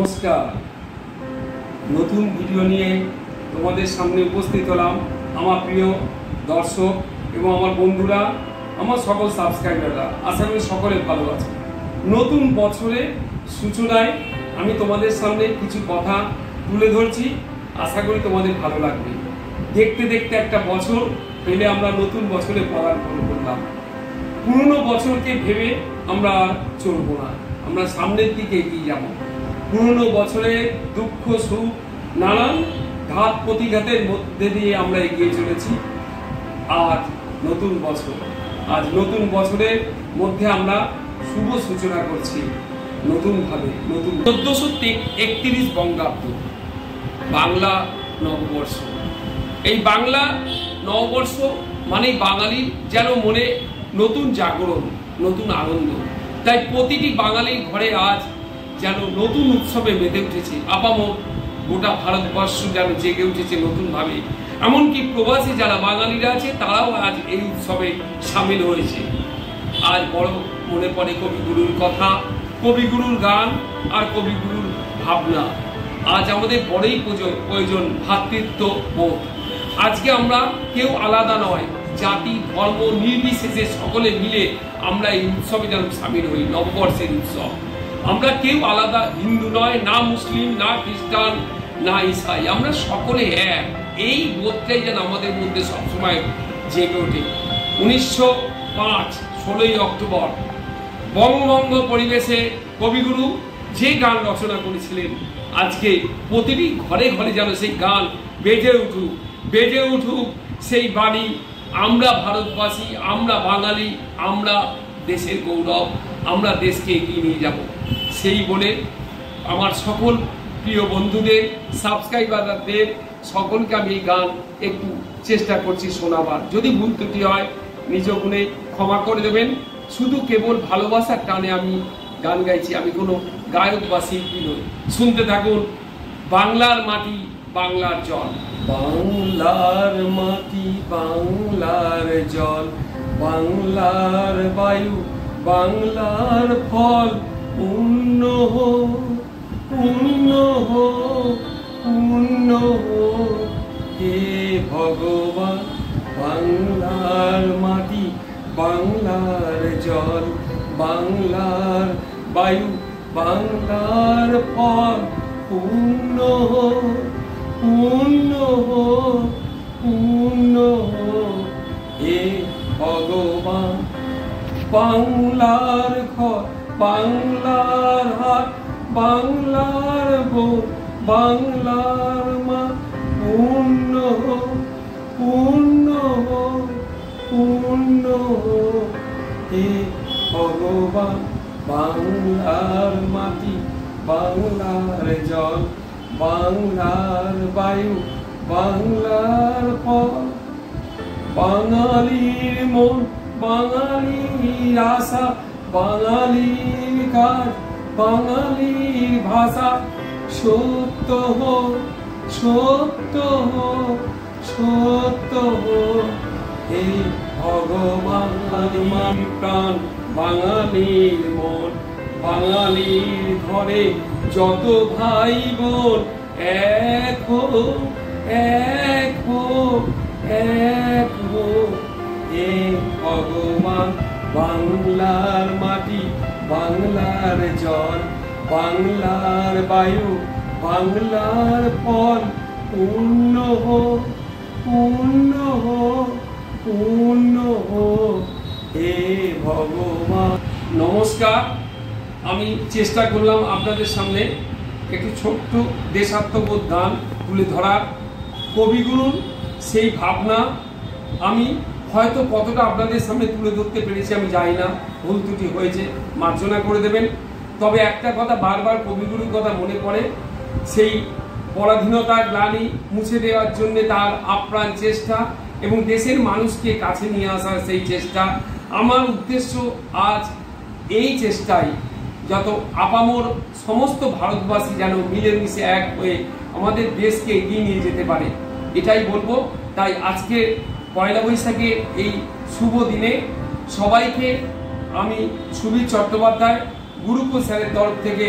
নমস্কার, নতুন ভিডিও নিয়ে তোমাদের সামনে উপস্থিত হলাম। আমার প্রিয় দর্শক এবং আমার বন্ধুরা, আমার সকল সাবস্ক্রাইবাররা, আশা করি সকলে ভালো আছে। নতুন বছরের সূচনায় আমি তোমাদের সামনে কিছু কথা তুলে ধরছি, আশা করি তোমাদের ভালো লাগবে। দেখতে দেখতে একটা বছর পেলে আমরা নতুন বছরে পদার্পণ করলাম। পুরনো বছরকে ভেবে আমরা চলবো না, আমরা সামনের দিকে এগিয়ে যাব। পুরনো বছরে দুঃখ সুখ নানান ঘাত প্রতিঘাতের মধ্যে দিয়ে আমরা এগিয়ে চলেছি। আজ নতুন বছর, আজ নতুন বছরের মধ্যে আমরা শুভ সূচনা করছি নতুনভাবে। নতুন 1431 বঙ্গাব্দ বাংলা নববর্ষ। এই বাংলা নববর্ষ মানে বাঙালির যেন মনে নতুন জাগরণ, নতুন আনন্দ। তাই প্রতিটি বাঙালির ঘরে আজ যেন নতুন উৎসবে মেতে উঠেছে। আপামর গোটা ভারতবর্ষ যেন জেগে উঠেছে নতুনভাবে। এমনকি প্রবাসী যারা বাঙালিরা আছে তারাও আজ এই উৎসবে সামিল হয়েছে। আজ বড় মনে পড়ে কবিগুরুর কথা, কবিগুরুর গান আর কবিগুরুর ভাবনা। আজ আমাদের বড়ই প্রয়োজন ভ্রাতৃত্ব বোধ। আজকে আমরা কেউ আলাদা নয়, জাতি ধর্ম নির্বিশেষে সকলে মিলে আমরা এই উৎসবে যেন সামিল হই। নববর্ষের উৎসব আমরা কেউ আলাদা, হিন্দু নয়, না মুসলিম, না খ্রিস্টান, না ইসাই, আমরা সকলে এক। এই বোধটাই যেন আমাদের মধ্যে সবসময় জেগে ওঠে। 1905 16ই অক্টোবর বঙ্গভঙ্গ পরিবেশে কবিগুরু যে গান রচনা করেছিলেন, আজকে প্রতিটি ঘরে ঘরে যেন সেই গান বেজে উঠুক সেই বাণী। আমরা ভারতবাসী, আমরা বাঙালি, আমরা দেশের গৌরব, আমরা দেশকে এগিয়ে নিয়ে যাব। সেই বলে আমার সকল প্রিয় বন্ধুদের, সাবস্ক্রাইবারদের সকলকে আমি এই গান একটু চেষ্টা করছি শোনাবার। যদি ভুল ত্রুটি হয় নিজ গুণে ক্ষমা করে দেবেন। শুধু কেবল ভালোবাসার টানে আমি গান গাইছি, আমি কোনো গায়ক বা শিল্পী নই। শুনতে থাকুন। বাংলার মাটি, বাংলার জল, বাংলার মাটি, বাংলার জল, বাংলার বায়ু, বাংলার ফল, পূর্ণ হোক, পূর্ণ হোক, পূর্ণ হোক হে ভগবান। বাংলার মাটি, বাংলার জল, বাংলার বায়ু, বাংলার ফল, পূর্ণ হোক, পূর্ণ হোক, পূর্ণ হোক হে ভগবান। বাংলার ঘর, বাংলার হাট, বাংলার বোন, বাংলার মা, পূর্ণ হোক, পূর্ণ হোক, পূর্ণ হোক হে ভগবান। বাংলার মাটি, বাংলার জল, বাংলার বায়ু, বাংলার ফল, বাঙালির মন, বাঙালির আশা, বাঙালির কাজ, বাঙালির ভাষা, সত্য হোক, সত্য হোক, সত্য হোক হে ভগবান। প্রাণ বাঙালির মন, বাঙালির ঘরে যত ভাই বোন, এক হোক, এক হোক, এক হোক হে ভগবান। বাংলার মাটি, বাংলার জল, বাংলার বায়ু, বাংলার ফল, পূর্ণ হোক, পূর্ণ হোক, পূর্ণ হোক হে ভগবান। নমস্কার, আমি চেষ্টা করলাম আপনাদের সামনে একটি ছোট্ট দেশাত্মবোধ গান তুলে ধরার। কবিগুরুর সেই ভাবনা আমি হয়তো কতটা আপনাদের সামনে তুলে ধরতে পেরেছি আমি জানি না, ভুল ত্রুটি হয়েছে, মার্জনা করে দেবেন। তবে একটা কথা বারবার কবিগুরুর কথা মনে পড়ে, সেই পরাধীনতার গ্লানি মুছে দেওয়ার জন্য তার আপ্রাণ চেষ্টা এবং দেশের মানুষকে কাছে নিয়ে আসার সেই চেষ্টা। আমার উদ্দেশ্য আজ এই চেষ্টাই যত আপামর সমস্ত ভারতবাসী যেন মিলেমিশে এক হয়ে আমাদের দেশকে এগিয়ে নিয়ে যেতে পারে, এটাই বলবো। তাই আজকে পয়লা বৈশাখের এই শুভ দিনে সবাইকে আমি সুবীর চট্টোপাধ্যায় গুরুকুল স্যারের তরফ থেকে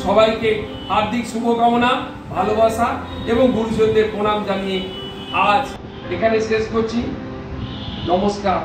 সবাইকে হার্দিক শুভকামনা, ভালোবাসা এবং গুরুজনদের প্রণাম জানিয়ে আজ এখানে শেষ করছি। নমস্কার।